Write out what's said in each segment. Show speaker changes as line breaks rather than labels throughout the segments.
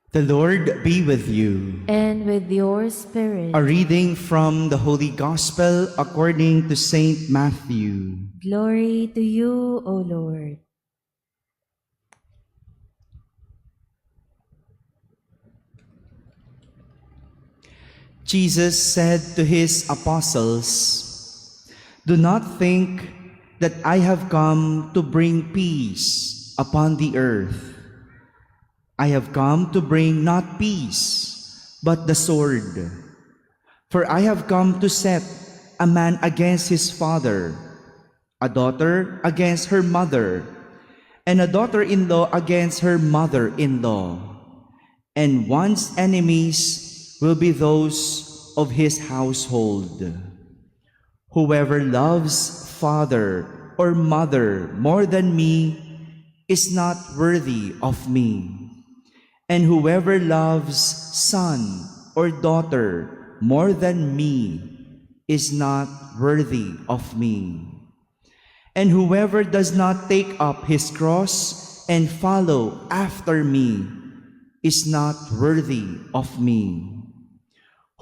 The Lord be with you.
And with your spirit.
A reading from the Holy Gospel according to Saint Matthew.
Glory to you, O Lord.
Jesus said to his apostles, "Do not think that I have come to bring peace upon the earth. I have come to bring not peace, but the sword. For I have come to set a man against his father, a daughter against her mother, and a daughter-in-law against her mother-in-law. And one's enemies will be those of his household. Whoever loves father or mother more than me is not worthy of me. And whoever loves son or daughter more than me is not worthy of me. And whoever does not take up his cross and follow after me is not worthy of me.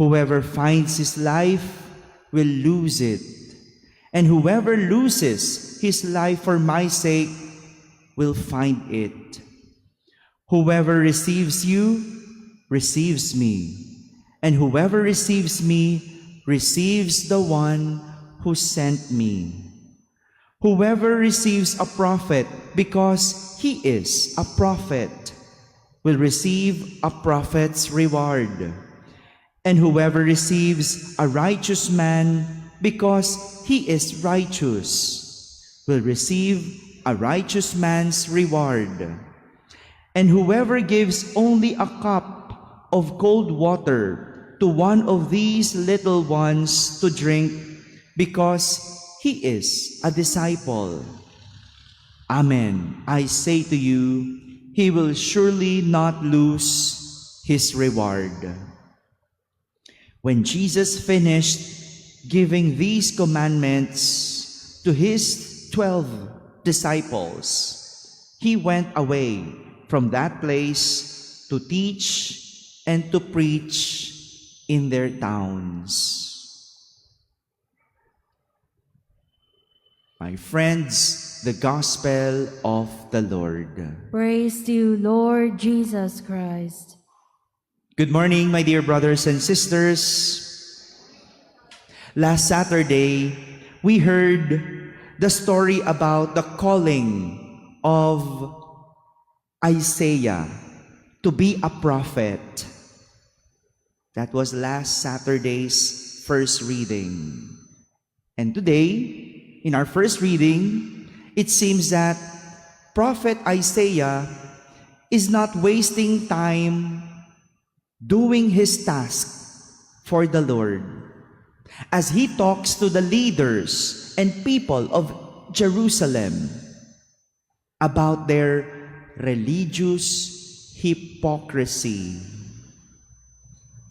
Whoever finds his life will lose it, and whoever loses his life for my sake will find it. Whoever receives you receives me, and whoever receives me receives the one who sent me. Whoever receives a prophet because he is a prophet will receive a prophet's reward. And whoever receives a righteous man because he is righteous will receive a righteous man's reward. And whoever gives only a cup of cold water to one of these little ones to drink because he is a disciple, amen, I say to you, he will surely not lose his reward." When Jesus finished giving these commandments to his 12 disciples, he went away from that place to teach and to preach in their towns. My friends, the Gospel of the Lord.
Praise to you, Lord Jesus Christ.
Good morning, my dear brothers and sisters. Last Saturday, we heard the story about the calling of Isaiah to be a prophet. That was last Saturday's first reading. And today, in our first reading, it seems that Prophet Isaiah is not wasting time doing his task for the Lord as he talks to the leaders and people of Jerusalem about their religious hypocrisy.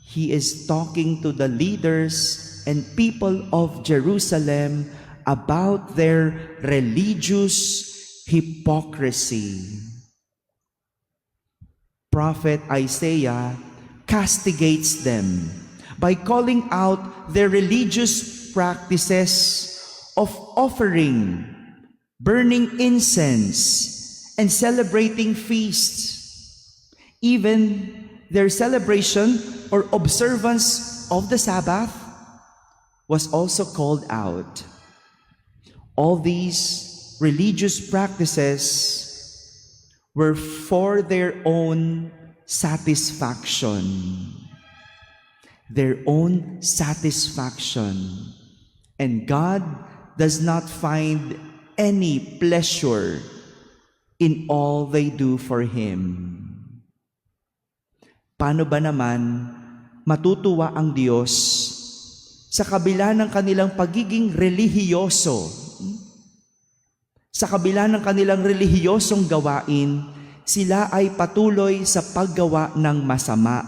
He is talking to the leaders and people of Jerusalem about their religious hypocrisy. Prophet Isaiah castigates them by calling out their religious practices of offering, burning incense, and celebrating feasts. Even their celebration or observance of the Sabbath was also called out. All these religious practices were for their own satisfaction. Their own satisfaction. And God does not find any pleasure in all they do for Him. Paano ba naman matutuwa ang Diyos sa kabila ng kanilang pagiging relihiyoso? Sa kabila ng kanilang relihiyosong gawain, sila ay patuloy sa paggawa ng masama,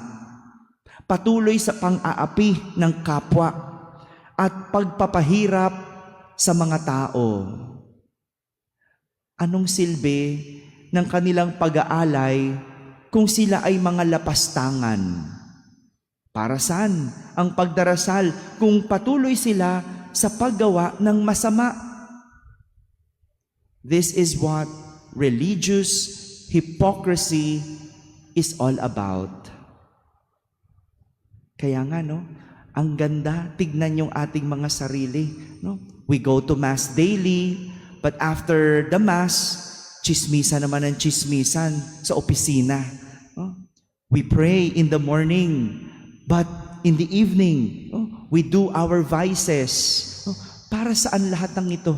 patuloy sa pang-aapi ng kapwa, at pagpapahirap sa mga tao. Anong silbi ng kanilang pag-aalay kung sila ay mga lapastangan. Para saan ang pagdarasal kung patuloy sila sa paggawa ng masama? This is what religious hypocrisy is all about. Kaya nga, no, ang ganda, tignan yung ating mga sarili. No? We go to Mass daily, but after the Mass, chismisan naman ang chismisan sa opisina. No? We pray in the morning, but in the evening, we do our vices. Para saan lahat ng ito?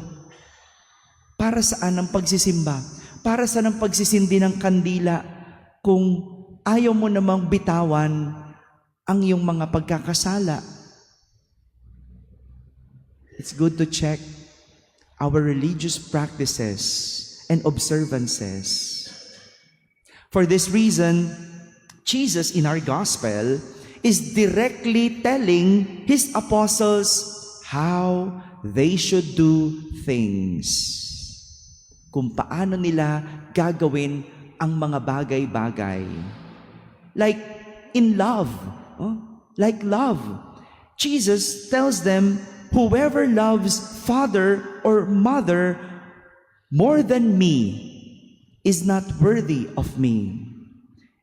Para saan ang pagsisimba? Para saan ang pagsisindi ng kandila kung ayaw mo namang bitawan ang iyong mga pagkakasala? It's good to check our religious practices and observances. For this reason, Jesus in our gospel is directly telling his apostles how they should do things. Kung paano nila gagawin ang mga bagay-bagay. Like in love. Like love. Jesus tells them, whoever loves father or mother more than me is not worthy of me.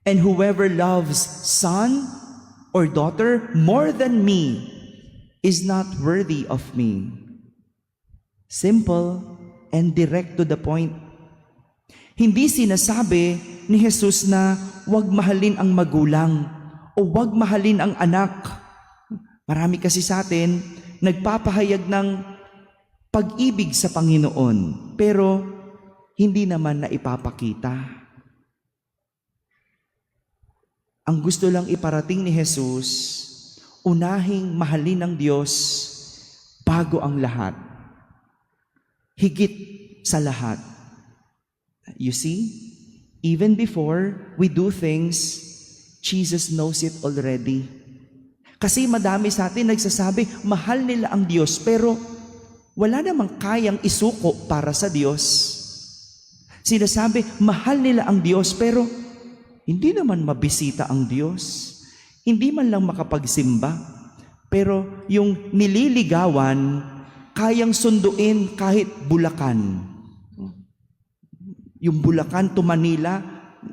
And whoever loves son or daughter more than me is not worthy of me. Simple and direct to the point. Hindi sinasabi ni Jesus na huwag mahalin ang magulang o huwag mahalin ang anak. Marami kasi sa atin nagpapahayag ng pag-ibig sa Panginoon, pero hindi naman na ipapakita. Ang gusto lang iparating ni Jesus, unahing mahalin ng Diyos bago ang lahat. Higit sa lahat. You see, even before we do things, Jesus knows it already. Kasi madami sa atin nagsasabi, mahal nila ang Diyos, pero wala namang kayang isuko para sa Diyos. Sinasabi, mahal nila ang Diyos, pero hindi naman mabisita ang Diyos. Hindi man lang makapagsimba. Pero yung nililigawan, kayang sunduin kahit Bulacan. Yung Bulacan to Manila,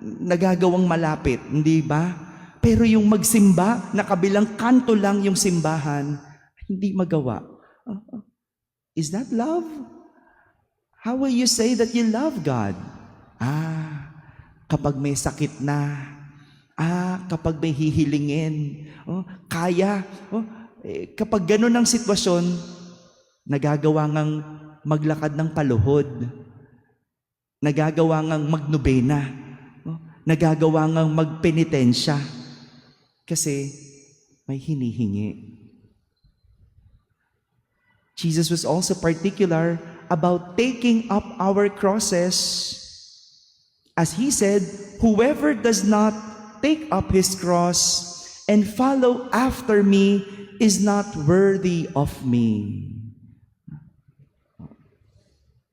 nagagawang malapit, hindi ba? Pero yung magsimba, na kabilang kanto lang yung simbahan, hindi magawa. Is that love? How will you say that you love God? Kapag may sakit na. Kapag may hihilingin. Kaya. Kapag ganun ang sitwasyon, nagagawa ngang maglakad ng paluhod. Nagagawa ngang magnobena. Nagagawa ngang magpenitensya. Kasi may hinihingi. Jesus was also particular about taking up our crosses. As he said, whoever does not take up his cross and follow after me is not worthy of me.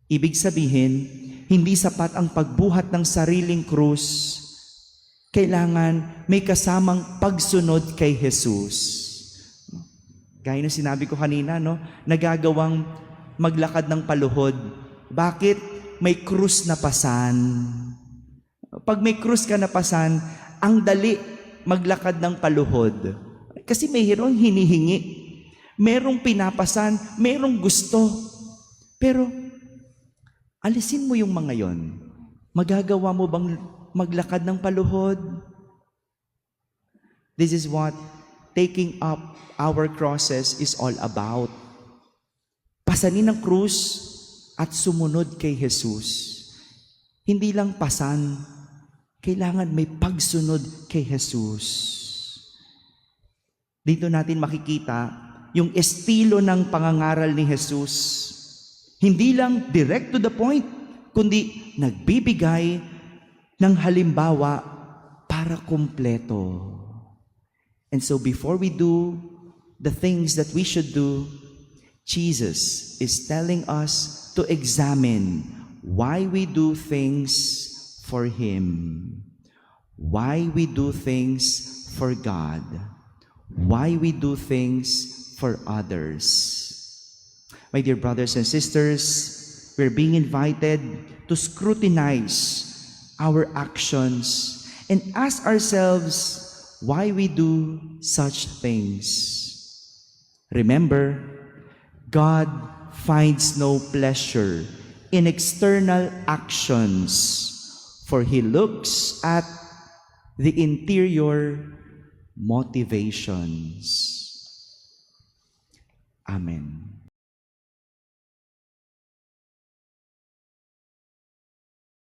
Ibig sabihin, hindi sapat ang pagbuhat ng sariling krus. Kailangan may kasamang pagsunod kay Jesus. Gaya na sinabi ko kanina, no? Nagagawang maglakad ng paluhod. Bakit? May krus na pasan. Pag may krus ka na pasan, ang dali maglakad ng paluhod. Kasi mayroong hinihingi. Merong pinapasan, merong gusto. Pero, alisin mo yung mga yon. Magagawa mo bang maglakad ng paluhod? This is what taking up our crosses is all about. Pasanin ang krus at sumunod kay Jesus. Hindi lang pasan, kailangan may pagsunod kay Jesus. Dito natin makikita yung estilo ng pangangaral ni Jesus. Hindi lang direct to the point, kundi nagbibigay ng halimbawa para kumpleto. And so before we do the things that we should do, Jesus is telling us to examine why we do things for Him. why we do things for God, why we do things for others. My dear brothers and sisters, we're being invited to scrutinize our actions and ask ourselves why we do such things. Remember, God finds no pleasure in external actions, for He looks at the interior motivations. Amen.